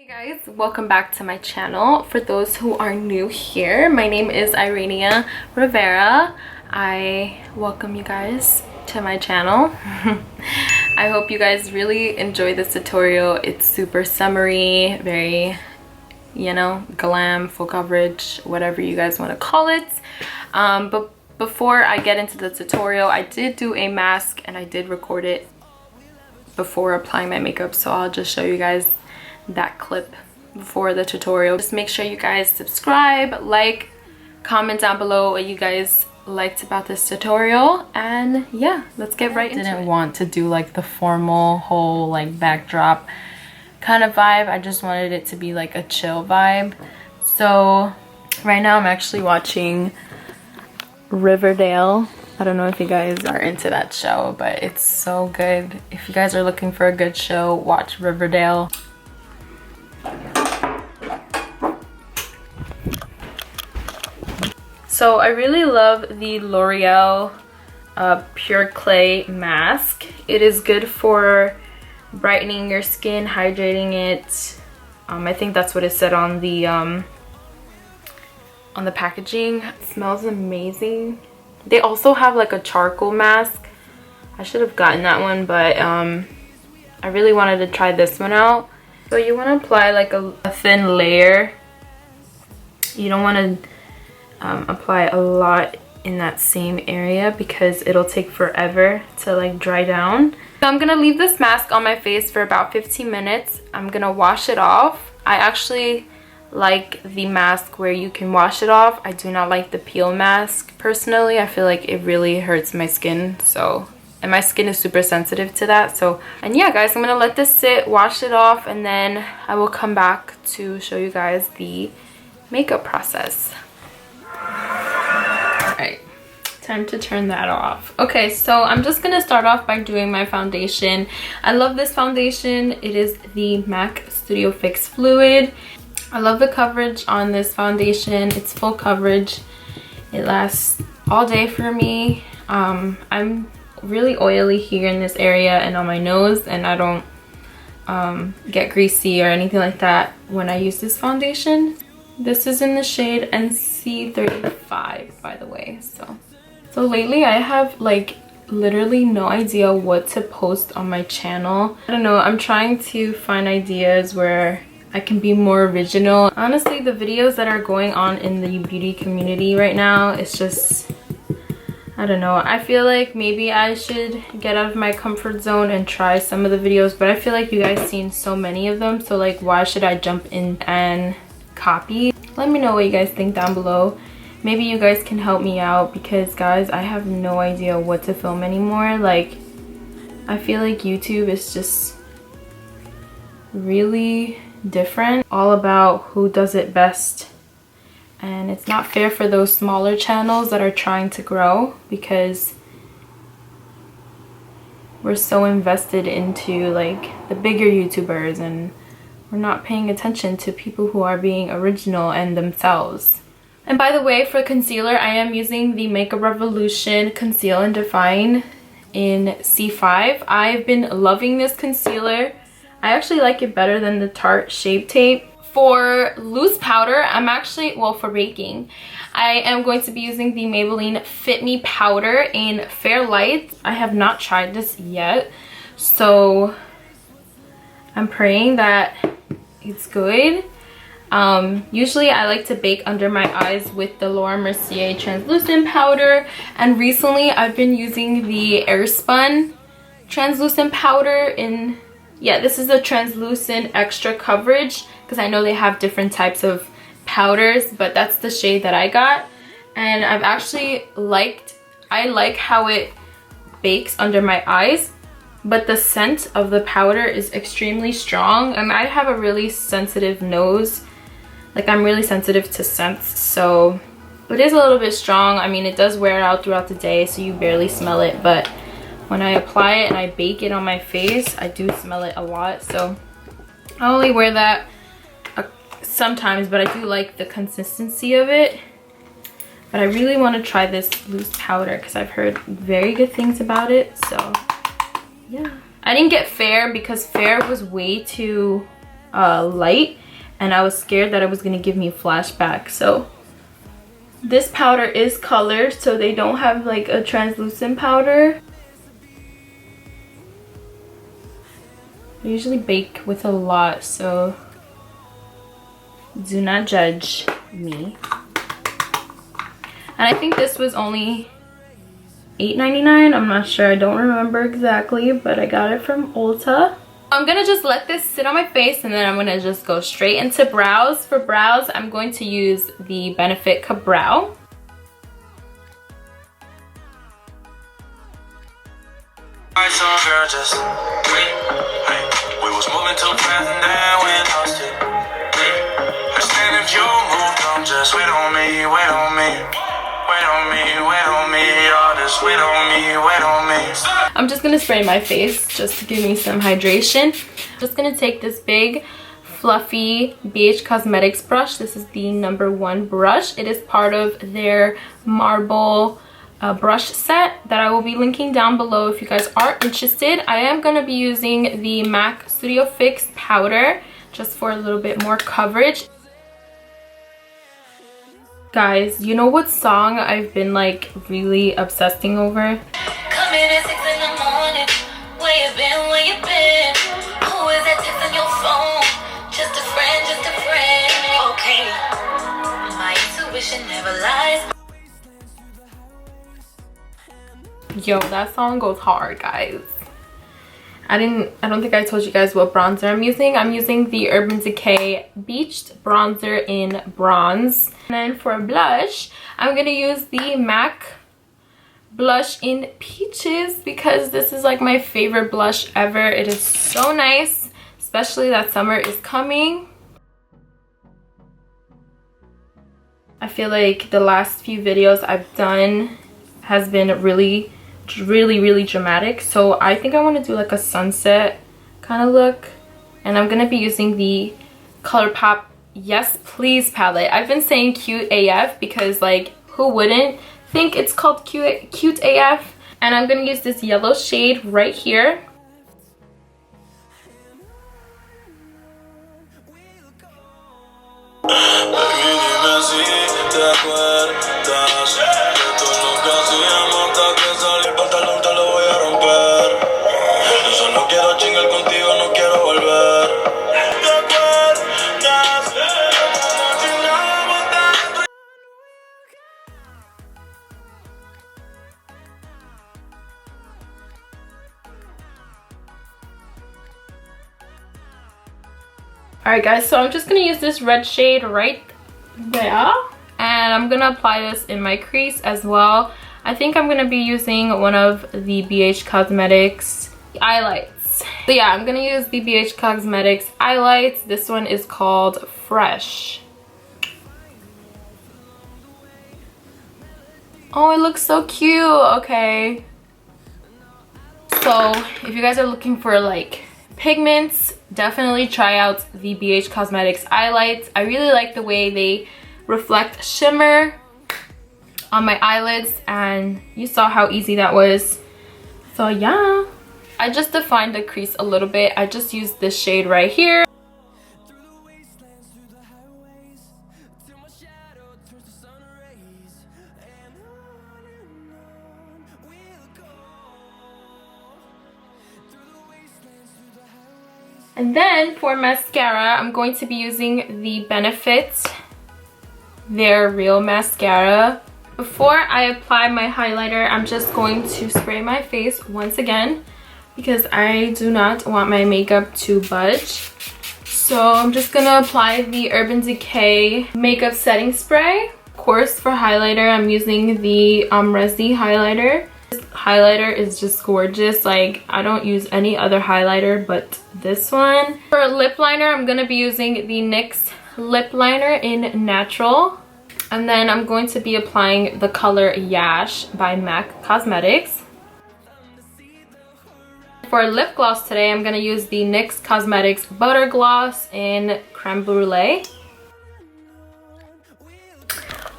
Guys, welcome back to my channel. For those who are new here, my name is Irania Rivera. I welcome you guys to my channel. I hope you guys really enjoy this tutorial. It's super summery, very, you know, glam, full coverage, whatever you guys want to call it. But before I get into the tutorial, I did do a mask and I did record it before applying my makeup, so I'll just show you guys that clip before the tutorial. Just make sure you guys subscribe, like, comment down below what you guys liked about this tutorial, and yeah, let's get right into it. I didn't want to do like the formal whole like backdrop kind of vibe. I just wanted it to be like a chill vibe. So right now I'm actually watching Riverdale. I don't know if you guys are into that show, but it's so good. If you guys are looking for a good show, watch Riverdale. So I really love the L'Oreal Pure Clay mask. It is good for brightening your skin, hydrating it. I think that's what it said on the packaging. It smells amazing. They also have like a charcoal mask. I should have gotten that one, but I really wanted to try this one out. So you want to apply like a thin layer. You don't want to apply a lot in that same area because it'll take forever to like dry down. So I'm gonna leave this mask on my face for about 15 minutes. I'm gonna wash it off. I actually like the mask where you can wash it off. I do not like the peel mask personally. I feel like it really hurts my skin, and my skin is super sensitive to that. And yeah guys, I'm gonna let this sit, wash it off, and then I will come back to show you guys the makeup process. Alright, time to turn that off. Okay, so I'm just gonna start off by doing my foundation. I love this foundation. It is the MAC Studio Fix Fluid. I love the coverage on this foundation. It's full coverage. It lasts all day for me. I'm really oily here in this area and on my nose, and I don't get greasy or anything like that when I use this foundation. This is in the shade NC35, by the way. So lately I have like literally no idea what to post on my channel. I don't know, I'm trying to find ideas where I can be more original. Honestly, the videos that are going on in the beauty community right now, it's just, I don't know. I feel like maybe I should get out of my comfort zone and try some of the videos, but I feel like you guys seen so many of them, so like why should I jump in and copy? Let me know what you guys think down below. Maybe you guys can help me out, because guys, I have no idea what to film anymore. Like, I feel like YouTube is just really different, all about who does it best, and it's not fair for those smaller channels that are trying to grow, because we're so invested into like the bigger YouTubers and we're not paying attention to people who are being original and themselves. And by the way, for concealer, I am using the Makeup Revolution Conceal and Define in C5. I've been loving this concealer. I actually like it better than the Tarte Shape Tape. For loose powder, I'm actually, well, for baking, I am going to be using the Maybelline Fit Me powder in Fair Light. I have not tried this yet, so I'm praying that it's good. Usually I like to bake under my eyes with the Laura Mercier translucent powder, and recently I've been using the airspun translucent powder in, yeah, this is the translucent extra coverage, because I know they have different types of powders, but that's the shade that I got, and I've actually I like how it bakes under my eyes, but the scent of the powder is extremely strong, and I have a really sensitive nose. Like, I'm really sensitive to scents, so it is a little bit strong. I mean, it does wear out throughout the day, so you barely smell it, but when I apply it and I bake it on my face, I do smell it a lot. So I only wear that sometimes, but I do like the consistency of it. But I really want to try this loose powder because I've heard very good things about it. So yeah, I didn't get Fair because Fair was way too light, and I was scared that it was gonna give me flashback. So this powder is colored, so they don't have like a translucent powder. I usually bake with a lot, so do not judge me. And I think this was only $8.99. I'm not sure, I don't remember exactly, but I got it from Ulta. I'm gonna just let this sit on my face, and then I'm gonna just go straight into brows. For brows, I'm going to use the Benefit Ka-Brow. We was moving too fast and then we lost it. Understand if you move, don't just wait on me, wait on me. Wait on me, wait on me, all this wait on me, wait on me. I'm just gonna spray my face just to give me some hydration. I'm just gonna take this big fluffy BH Cosmetics brush. This is the #1 brush. It is part of their marble brush set that I will be linking down below if you guys are interested. I am going to be using the MAC Studio Fix powder just for a little bit more coverage. Guys, you know what song I've been like really obsessing over? Come in at 6 in the morning. Where you been, where you been? Who is that texting your phone? Just a friend, just a friend. Okay, my intuition never lies. Yo, that song goes hard, guys. I don't think I told you guys what bronzer I'm using. I'm using the Urban Decay Beached Bronzer in Bronze. And then for blush, I'm gonna use the MAC blush in Peaches because this is like my favorite blush ever. It is so nice, especially that summer is coming. I feel like the last few videos I've done has been really dramatic, so I think I want to do like a sunset kind of look, and I'm gonna be using the ColourPop Yes Please palette. I've been saying cute AF because like who wouldn't think it's called cute AF, and I'm gonna use this yellow shade right here. Alright guys, so I'm just gonna use this red shade right there, and I'm gonna apply this in my crease as well. I think I'm gonna be using one of the BH Cosmetics highlights. So yeah, I'm gonna use the BH Cosmetics highlights. This one is called Fresh. Oh, it looks so cute. Okay, so if you guys are looking for like pigments, definitely try out the BH Cosmetics highlights. I really like the way they reflect shimmer on my eyelids, and you saw how easy that was. So yeah, I just defined the crease a little bit. I just used this shade right here. And then for mascara, I'm going to be using the Benefit Their Real Mascara. Before I apply my highlighter, I'm just going to spray my face once again because I do not want my makeup to budge. So I'm just gonna apply the Urban Decay makeup setting spray. Of course, for highlighter, I'm using the Amrezy highlighter. This highlighter is just gorgeous. Like, I don't use any other highlighter but this one. For lip liner, I'm gonna be using the NYX lip liner in Natural. And then I'm going to be applying the color Yash by MAC Cosmetics. For lip gloss today, I'm gonna use the NYX Cosmetics Butter Gloss in Creme Brulee.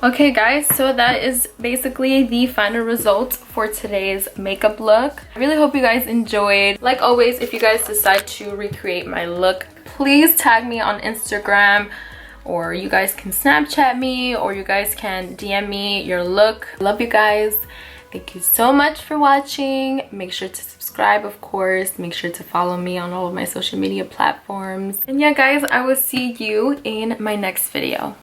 Okay guys, so that is basically the final result for today's makeup look. I really hope you guys enjoyed. Like always, if you guys decide to recreate my look, please tag me on Instagram, or you guys can Snapchat me, or you guys can DM me your look. Love you guys. Thank you so much for watching. Make sure to subscribe, of course. Make sure to follow me on all of my social media platforms. And yeah, guys, I will see you in my next video.